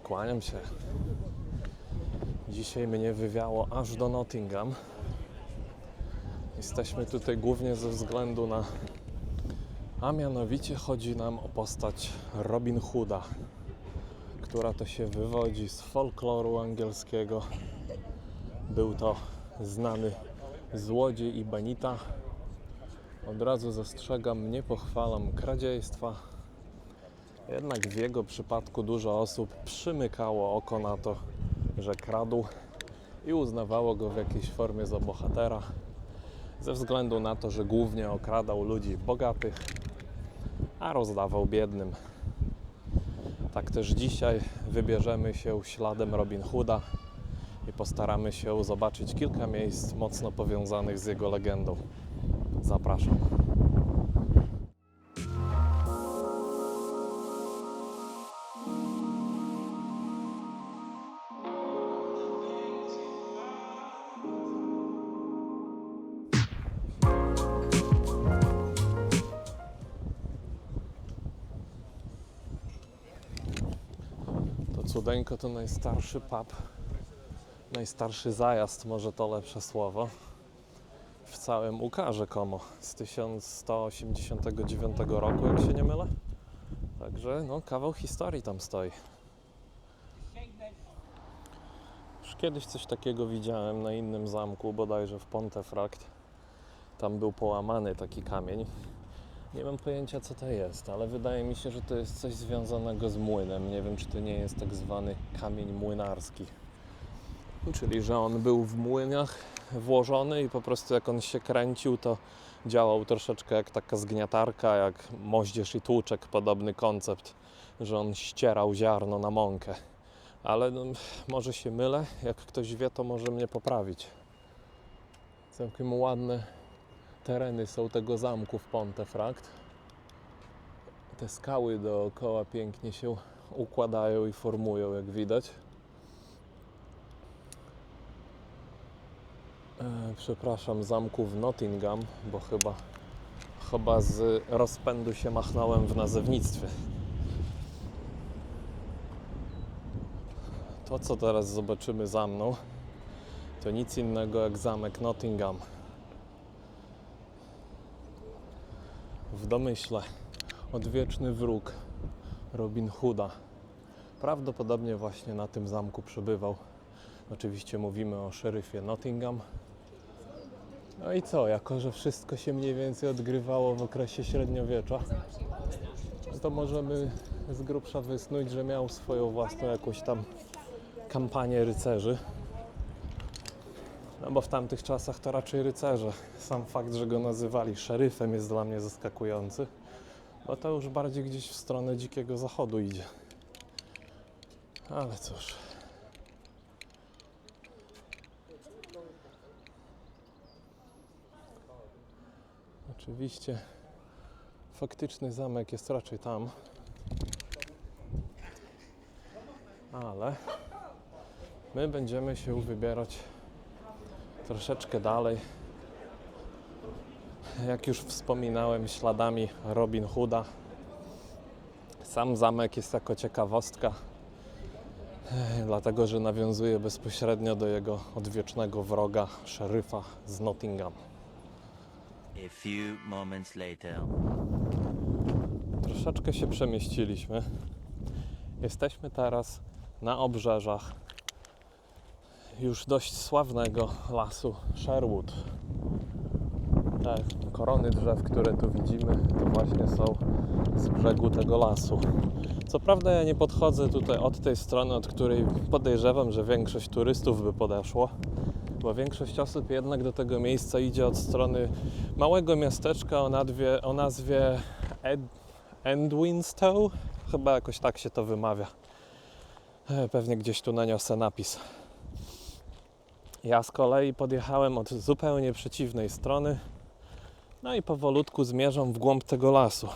Kłaniam się. Dzisiaj mnie wywiało aż do Nottingham. Jesteśmy tutaj głównie ze względu na... A mianowicie chodzi nam o postać Robin Hooda, która to się wywodzi z folkloru angielskiego. Był to znany złodziej i banita. Od razu zastrzegam, nie pochwalam kradziejstwa. Jednak w jego przypadku dużo osób przymykało oko na to, że kradł i uznawało go w jakiejś formie za bohatera, ze względu na to, że głównie okradał ludzi bogatych, a rozdawał biednym. Tak też dzisiaj wybierzemy się śladem Robin Hooda i postaramy się zobaczyć kilka miejsc mocno powiązanych z jego legendą. Zapraszam. Cudeńko to najstarszy pub, najstarszy zajazd, może to lepsze słowo, w całym Ukarze Como z 1189 roku, jak się nie mylę. Także no, kawał historii tam stoi. Już kiedyś coś takiego widziałem na innym zamku, bodajże w Pontefract. Tam był połamany taki kamień. Nie mam pojęcia, co to jest, ale wydaje mi się, że to jest coś związanego z młynem. Nie wiem, czy to nie jest tak zwany kamień młynarski. Czyli, że on był w młynach włożony i po prostu jak on się kręcił, to działał troszeczkę jak taka zgniatarka, jak moździerz i tłuczek, podobny koncept, że on ścierał ziarno na mąkę. Ale no, może się mylę, jak ktoś wie, to może mnie poprawić. Całkiem ładne tereny są tego zamku w Pontefract. Te skały dookoła pięknie się układają i formują, jak widać. Przepraszam, zamku w Nottingham, bo chyba z rozpędu się machnąłem w nazewnictwie. To, co teraz zobaczymy za mną, to nic innego jak zamek Nottingham. W domyśle odwieczny wróg Robin Hooda prawdopodobnie właśnie na tym zamku przebywał. Oczywiście mówimy o szeryfie Nottingham. No i co, jako że wszystko się mniej więcej odgrywało w okresie średniowiecza, to możemy z grubsza wysnuć, że miał swoją własną jakąś tam kampanię rycerzy. No bo w tamtych czasach to raczej rycerze. Sam fakt, że go nazywali szeryfem, jest dla mnie zaskakujący, bo to już bardziej gdzieś w stronę Dzikiego Zachodu idzie. Ale cóż. Oczywiście faktyczny zamek jest raczej tam, ale my będziemy się wybierać troszeczkę dalej. Jak już wspominałem, śladami Robin Hooda. Sam zamek jest jako ciekawostka, dlatego że nawiązuje bezpośrednio do jego odwiecznego wroga, szeryfa z Nottingham. A few moments later. Troszeczkę się przemieściliśmy. Jesteśmy teraz na obrzeżach już dość sławnego lasu Sherwood. Te korony drzew, które tu widzimy, to właśnie są z brzegu tego lasu. Co prawda ja nie podchodzę tutaj od tej strony, od której podejrzewam, że większość turystów by podeszło, bo większość osób jednak do tego miejsca idzie od strony małego miasteczka o nazwie Edwinstowe. Chyba jakoś tak się to wymawia. Pewnie gdzieś tu naniosę napis. Ja z kolei podjechałem od zupełnie przeciwnej strony, no i powolutku zmierzam w głąb tego lasu.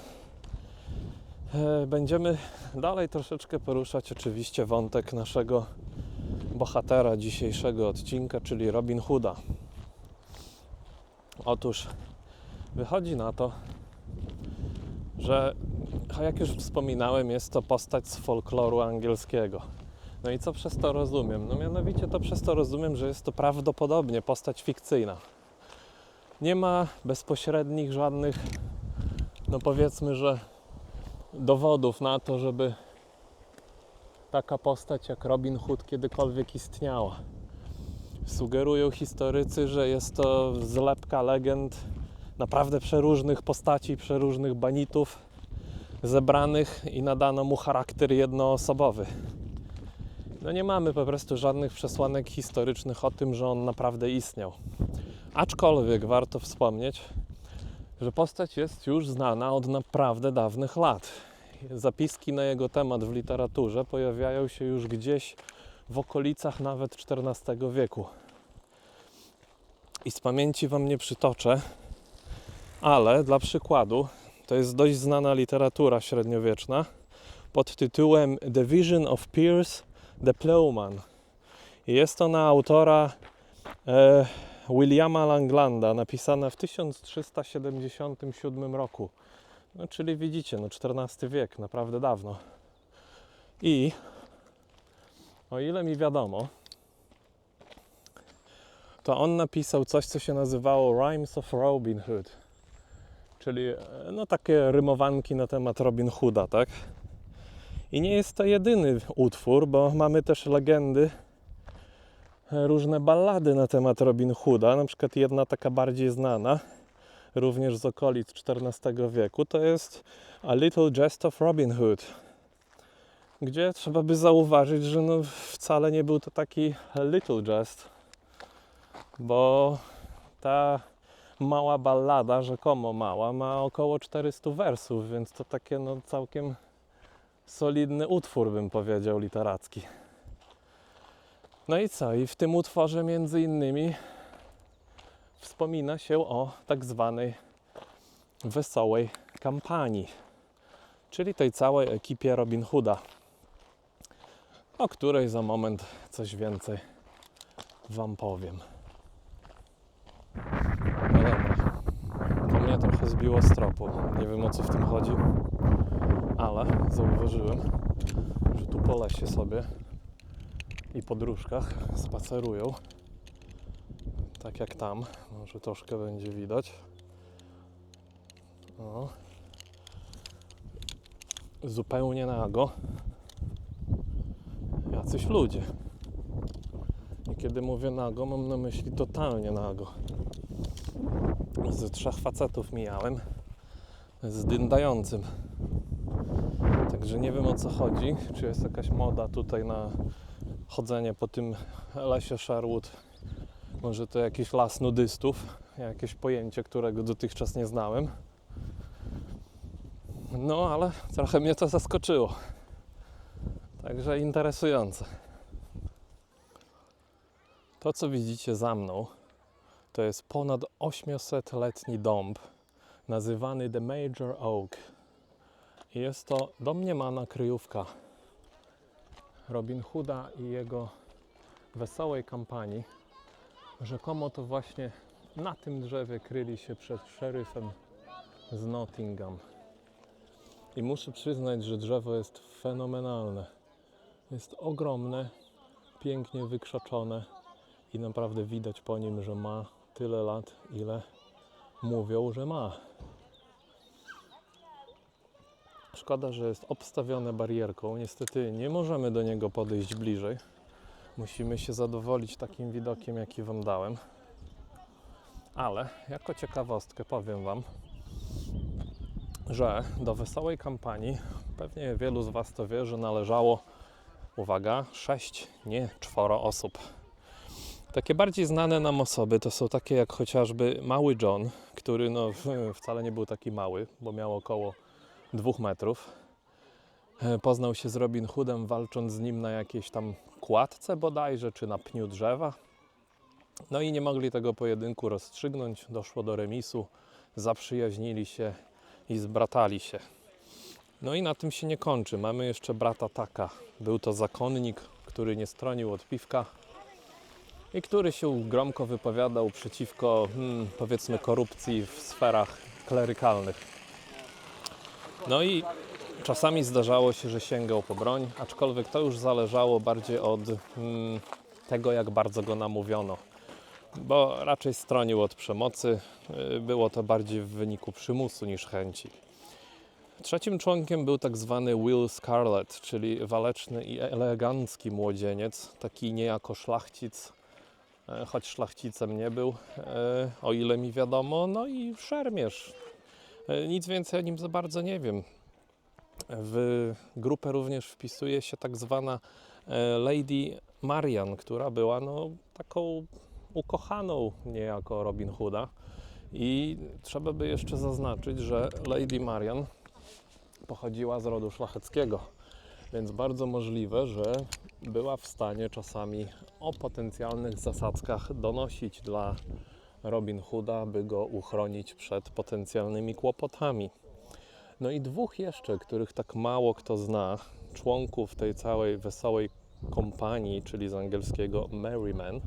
Będziemy dalej troszeczkę poruszać oczywiście wątek naszego bohatera dzisiejszego odcinka, czyli Robin Hooda. Otóż wychodzi na to, że jak już wspominałem, jest to postać z folkloru angielskiego. No i co przez to rozumiem? No mianowicie to przez to rozumiem, że jest to prawdopodobnie postać fikcyjna. Nie ma bezpośrednich żadnych, no powiedzmy, że dowodów na to, żeby taka postać jak Robin Hood kiedykolwiek istniała. Sugerują historycy, że jest to zlepka legend naprawdę przeróżnych postaci, przeróżnych banitów zebranych i nadano mu charakter jednoosobowy. No nie mamy po prostu żadnych przesłanek historycznych o tym, że on naprawdę istniał. Aczkolwiek warto wspomnieć, że postać jest już znana od naprawdę dawnych lat. Zapiski na jego temat w literaturze pojawiają się już gdzieś w okolicach nawet XIV wieku. I z pamięci Wam nie przytoczę, ale dla przykładu to jest dość znana literatura średniowieczna pod tytułem The Vision of Piers the Plowman. Jest ona autora Williama Langlanda, napisana w 1377 roku. No, czyli widzicie, no XIV wiek, naprawdę dawno. I o ile mi wiadomo, to on napisał coś, co się nazywało Rhymes of Robin Hood, czyli no takie rymowanki na temat Robin Hooda, tak? I nie jest to jedyny utwór, bo mamy też legendy, różne ballady na temat Robin Hooda, na przykład jedna taka bardziej znana, również z okolic XIV wieku, to jest A Little Jest of Robin Hood, gdzie trzeba by zauważyć, że no wcale nie był to taki little jest, bo ta mała ballada, rzekomo mała, ma około 400 wersów, więc to takie no całkiem solidny utwór, bym powiedział, literacki. No i co? I w tym utworze między innymi wspomina się o tak zwanej wesołej kampanii, czyli tej całej ekipie Robin Hooda, o której za moment coś więcej Wam powiem. No dobra, to mnie trochę zbiło z tropu. Nie wiem, o co w tym chodzi, ale zauważyłem, że tu po lesie sobie i po dróżkach spacerują, tak jak tam, może troszkę będzie widać. O. Zupełnie nago jacyś ludzie. I kiedy mówię nago, mam na myśli totalnie nago. Z 3 facetów mijałem z dyndającym. Także nie wiem, o co chodzi. Czy jest jakaś moda tutaj na chodzenie po tym lesie Sherwood. Może to jakiś las nudystów. Jakieś pojęcie, którego dotychczas nie znałem. No, ale trochę mnie to zaskoczyło. Także interesujące. To, co widzicie za mną, to jest ponad 800-letni dąb nazywany The Major Oak. I jest to domniemana kryjówka Robin Hooda i jego wesołej kampanii. Rzekomo to właśnie na tym drzewie kryli się przed szeryfem z Nottingham. I muszę przyznać, że drzewo jest fenomenalne. Jest ogromne, pięknie wykrzaczone i naprawdę widać po nim, że ma tyle lat, ile mówią, że ma. Szkoda, że jest obstawione barierką. Niestety nie możemy do niego podejść bliżej. Musimy się zadowolić takim widokiem, jaki Wam dałem. Ale jako ciekawostkę powiem Wam, że do wesołej kampanii, pewnie wielu z Was to wie, że należało, uwaga, 6, nie 4 osób. Takie bardziej znane nam osoby to są takie jak chociażby Mały John, który no wcale nie był taki mały, bo miał około 2 metrów. Poznał się z Robin Hoodem, walcząc z nim na jakiejś tam kładce bodajże, czy na pniu drzewa. No i nie mogli tego pojedynku rozstrzygnąć, doszło do remisu, zaprzyjaźnili się i zbratali się. No i na tym się nie kończy. Mamy jeszcze brata Taka. Był to zakonnik, który nie stronił od piwka i który się gromko wypowiadał przeciwko, powiedzmy, korupcji w sferach klerykalnych. No i Czasami zdarzało się, że sięgał po broń, aczkolwiek to już zależało bardziej od tego, jak bardzo go namówiono. Bo raczej stronił od przemocy, było to bardziej w wyniku przymusu niż chęci. Trzecim członkiem był tak zwany Will Scarlet, czyli waleczny i elegancki młodzieniec, taki niejako szlachcic, choć szlachcicem nie był, o ile mi wiadomo, no i szermierz. Nic więcej o nim za bardzo nie wiem. W grupę również wpisuje się tak zwana Lady Marian, która była taką ukochaną niejako Robin Hooda. I trzeba by jeszcze zaznaczyć, że Lady Marian pochodziła z rodu szlacheckiego, więc bardzo możliwe, że była w stanie czasami o potencjalnych zasadzkach donosić dla Robin Hooda, by go uchronić przed potencjalnymi kłopotami. No i dwóch jeszcze, których tak mało kto zna, członków tej całej wesołej kompanii, czyli z angielskiego Merryman,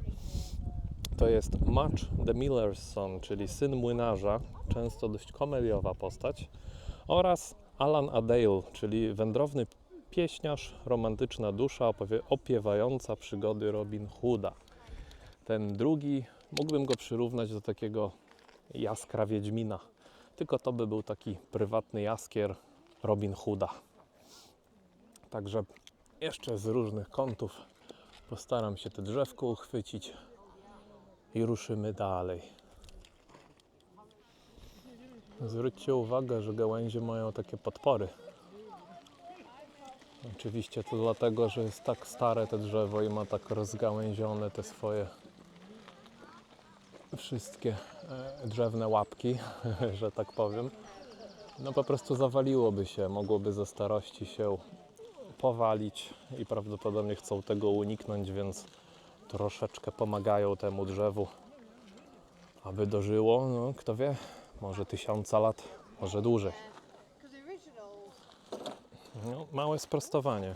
to jest Much the Miller's Son, czyli syn młynarza, często dość komediowa postać, oraz Alan A. Dale, czyli wędrowny pieśniarz, romantyczna dusza opiewająca przygody Robin Hooda. Ten drugi, mógłbym go przyrównać do takiego jaskra Wiedźmina, tylko to by był taki prywatny jaskier Robin Hooda. Także jeszcze z różnych kątów postaram się te drzewko uchwycić i ruszymy dalej. Zwróćcie uwagę, że gałęzie mają takie podpory. Oczywiście to dlatego, że jest tak stare to drzewo i ma tak rozgałęzione te swoje wszystkie drzewne łapki, że tak powiem. No po prostu zawaliłoby się, mogłoby ze starości się powalić i prawdopodobnie chcą tego uniknąć, więc troszeczkę pomagają temu drzewu, aby dożyło, no kto wie, może 1000 lat, może dłużej. No, małe sprostowanie.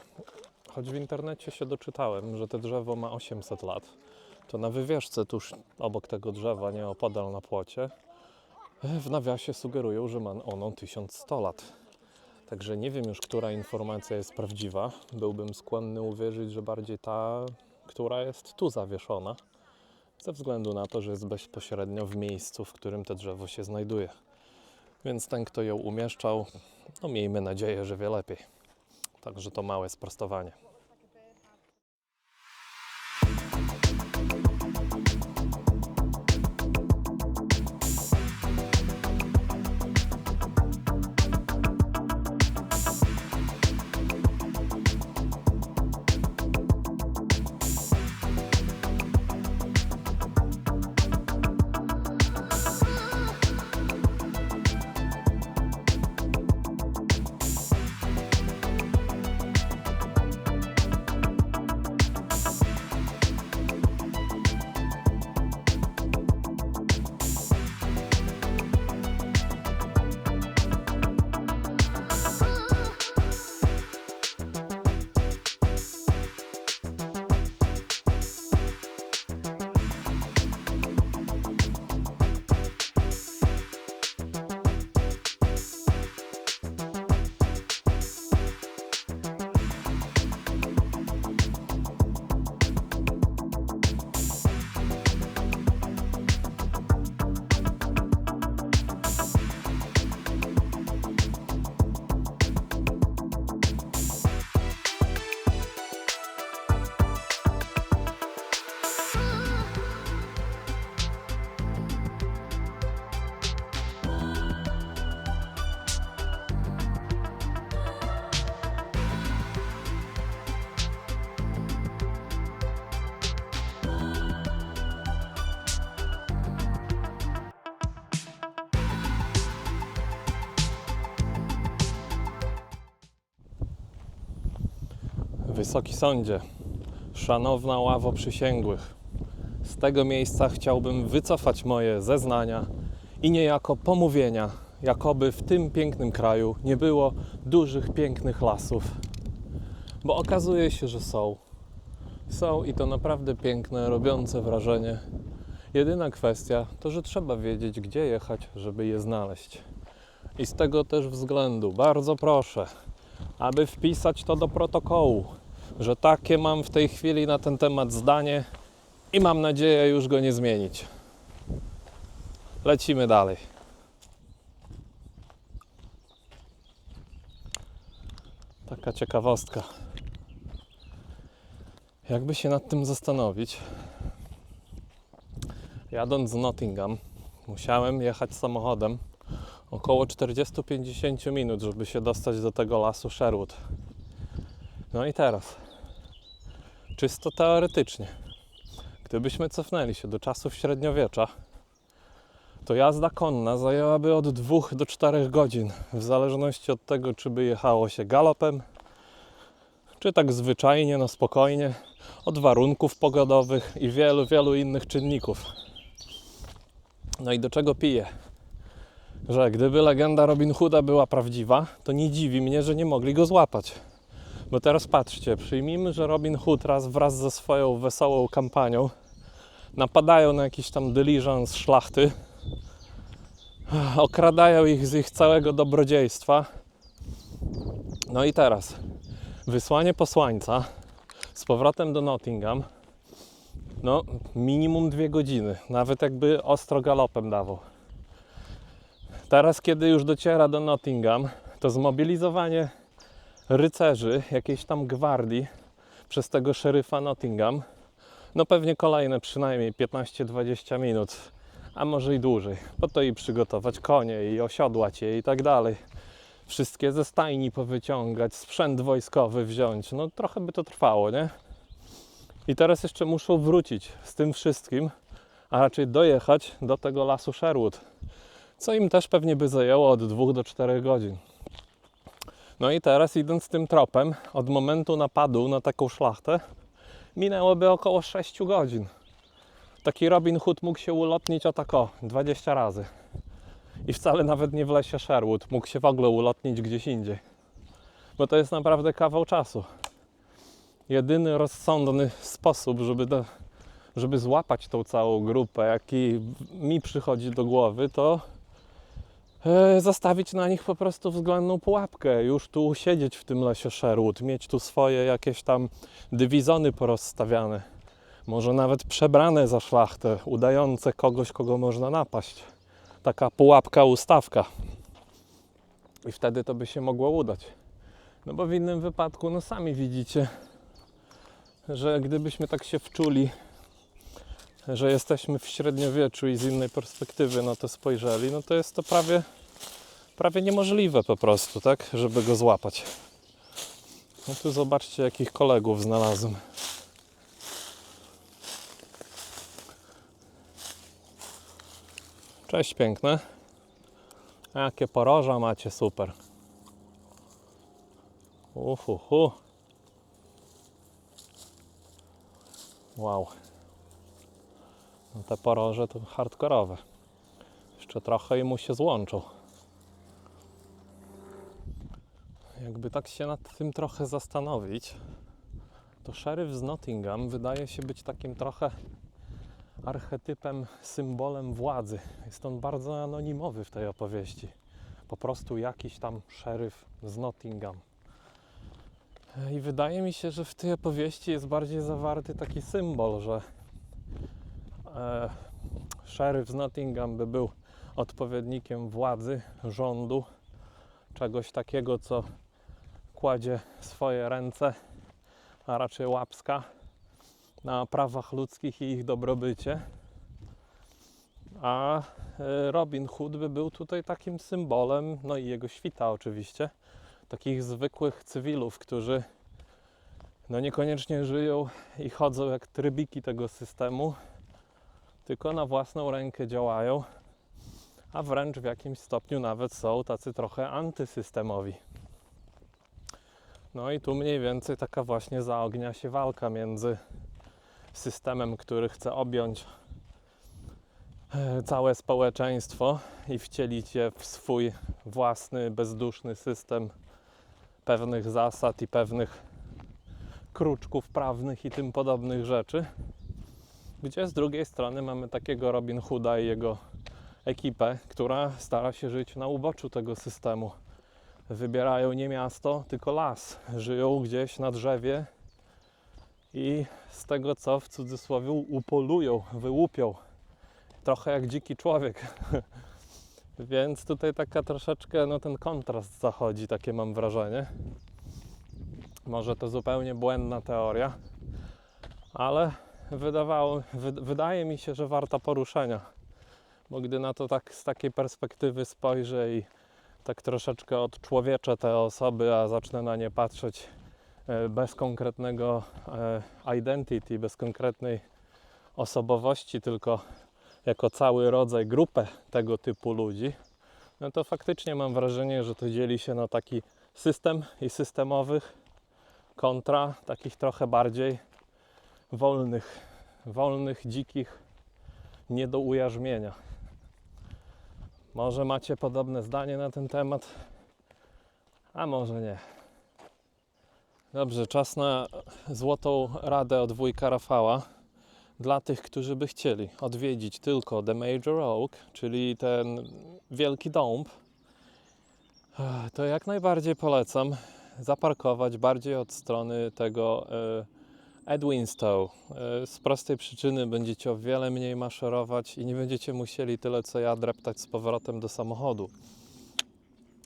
Choć w internecie się doczytałem, że to drzewo ma 800 lat, to na wywieszce tuż obok tego drzewa, nieopodal na płocie, w nawiasie sugerują, że ma ono 1100 lat. Także nie wiem już, która informacja jest prawdziwa. Byłbym skłonny uwierzyć, że bardziej ta, która jest tu zawieszona, ze względu na to, że jest bezpośrednio w miejscu, w którym to drzewo się znajduje. Więc ten, kto ją umieszczał, no miejmy nadzieję, że wie lepiej. Także to małe sprostowanie. Wysoki Sądzie, szanowna ławo przysięgłych, z tego miejsca chciałbym wycofać moje zeznania i niejako pomówienia, jakoby w tym pięknym kraju nie było dużych, pięknych lasów. Bo okazuje się, że są. Są i to naprawdę piękne, robiące wrażenie. Jedyna kwestia to, że trzeba wiedzieć, gdzie jechać, żeby je znaleźć. I z tego też względu bardzo proszę, aby wpisać to do protokołu, że takie mam w tej chwili na ten temat zdanie i mam nadzieję już go nie zmienić. Lecimy dalej. Taka ciekawostka. Jakby się nad tym zastanowić, jadąc z Nottingham, musiałem jechać samochodem około 40-50 minut, żeby się dostać do tego lasu Sherwood. No i teraz, czysto teoretycznie, gdybyśmy cofnęli się do czasów średniowiecza, to jazda konna zajęłaby od 2 do 4 godzin, w zależności od tego, czy by jechało się galopem, czy tak zwyczajnie, no spokojnie, od warunków pogodowych i wielu, wielu innych czynników. No i do czego piję? Że gdyby legenda Robin Hooda była prawdziwa, to nie dziwi mnie, że nie mogli go złapać. Bo teraz patrzcie, przyjmijmy, że Robin Hood raz wraz ze swoją wesołą kampanią napadają na jakiś tam dyliżans szlachty, okradają ich z ich całego dobrodziejstwa. No i teraz wysłanie posłańca z powrotem do Nottingham, no minimum 2 godziny, nawet jakby ostro galopem dawał. Teraz, kiedy już dociera do Nottingham, to zmobilizowanie rycerzy, jakiejś tam gwardii przez tego szeryfa Nottingham, no pewnie kolejne przynajmniej 15-20 minut, a może i dłużej. Po to i przygotować konie i osiodłać je i tak dalej. Wszystkie ze stajni powyciągać, sprzęt wojskowy wziąć, no trochę by to trwało, nie? I teraz jeszcze muszą wrócić z tym wszystkim, a raczej dojechać do tego lasu Sherwood, co im też pewnie by zajęło od 2 do 4 godzin. No i teraz, idąc tym tropem, od momentu napadu na taką szlachtę minęłoby około 6 godzin. Taki Robin Hood mógł się ulotnić o tak 20 razy. I wcale nawet nie w lesie Sherwood, mógł się w ogóle ulotnić gdzieś indziej. Bo to jest naprawdę kawał czasu. Jedyny rozsądny sposób, żeby złapać tą całą grupę, jaki mi przychodzi do głowy, to zastawić na nich po prostu względną pułapkę. Już tu siedzieć w tym lesie Sherwood, mieć tu swoje jakieś tam dywizony porozstawiane. Może nawet przebrane za szlachtę, udające kogoś, kogo można napaść. Taka pułapka, ustawka. I wtedy to by się mogło udać. No bo w innym wypadku, no sami widzicie, że gdybyśmy tak się wczuli, że jesteśmy w średniowieczu i z innej perspektywy na to spojrzeli, no to jest to prawie niemożliwe po prostu, tak, żeby go złapać. No tu zobaczcie, jakich kolegów znalazłem. Cześć piękne. Jakie poroża macie, super. Uhuhu. Wow. No te poroże to hardkorowe. Jeszcze trochę i mu się złączą. Jakby tak się nad tym trochę zastanowić, to szeryf z Nottingham wydaje się być takim trochę archetypem, symbolem władzy. Jest on bardzo anonimowy w tej opowieści. Po prostu jakiś tam szeryf z Nottingham. I wydaje mi się, że w tej opowieści jest bardziej zawarty taki symbol, że szeryf z Nottingham by był odpowiednikiem władzy, rządu, czegoś takiego, co kładzie swoje ręce, a raczej łapska, na prawach ludzkich i ich dobrobycie. A Robin Hood by był tutaj takim symbolem, no i jego świta oczywiście, takich zwykłych cywilów, którzy no niekoniecznie żyją i chodzą jak trybiki tego systemu, tylko na własną rękę działają, a wręcz w jakimś stopniu nawet są tacy trochę antysystemowi. No i tu mniej więcej taka właśnie zaognia się walka między systemem, który chce objąć całe społeczeństwo i wcielić je w swój własny, bezduszny system pewnych zasad i pewnych kruczków prawnych i tym podobnych rzeczy, gdzie z drugiej strony mamy takiego Robin Hooda i jego ekipę, która stara się żyć na uboczu tego systemu. wybierają nie miasto, tylko las. Żyją gdzieś na drzewie i z tego co w cudzysłowie upolują, wyłupią. Trochę jak dziki człowiek. Więc tutaj taka troszeczkę no, ten kontrast zachodzi, takie mam wrażenie. Może to zupełnie błędna teoria, ale wydaje mi się, że warta poruszenia. Bo gdy na to tak z takiej perspektywy spojrzę i tak troszeczkę odczłowieczę te osoby, a zacznę na nie patrzeć bez konkretnego identity, bez konkretnej osobowości, tylko jako cały rodzaj, grupę tego typu ludzi, no to faktycznie mam wrażenie, że to dzieli się na taki system i systemowych kontra takich trochę bardziej wolnych, dzikich, nie do ujarzmienia. Może macie podobne zdanie na ten temat, a może nie. Dobrze, czas na złotą radę od wujka Rafała. Dla tych, którzy by chcieli odwiedzić tylko The Major Oak, czyli ten wielki dąb, to jak najbardziej polecam zaparkować bardziej od strony tego Edwinstowe. Z prostej przyczyny będziecie o wiele mniej maszerować i nie będziecie musieli tyle co ja dreptać z powrotem do samochodu.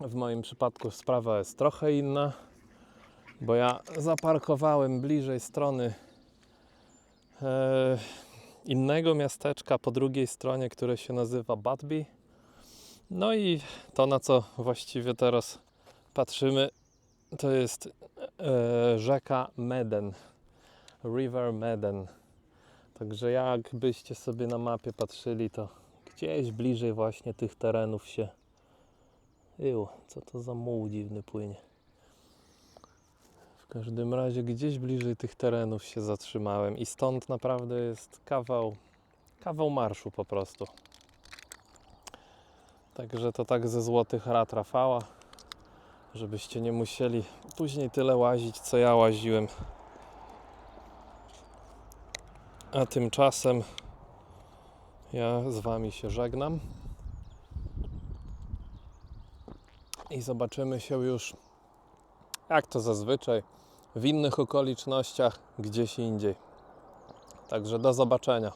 W moim przypadku sprawa jest trochę inna, bo ja zaparkowałem bliżej strony innego miasteczka po drugiej stronie, które się nazywa Budby. No i to, na co właściwie teraz patrzymy, to jest rzeka Meden, River Meden. Także jakbyście sobie na mapie patrzyli, to gdzieś bliżej właśnie tych terenów się... co to za muł dziwny płynie. W każdym razie gdzieś bliżej tych terenów się zatrzymałem i stąd naprawdę jest kawał marszu po prostu. Także to tak ze złotych rad Rafała, żebyście nie musieli później tyle łazić, co ja łaziłem. A tymczasem ja z Wami się żegnam i zobaczymy się już, jak to zazwyczaj, w innych okolicznościach, gdzieś indziej. Także do zobaczenia.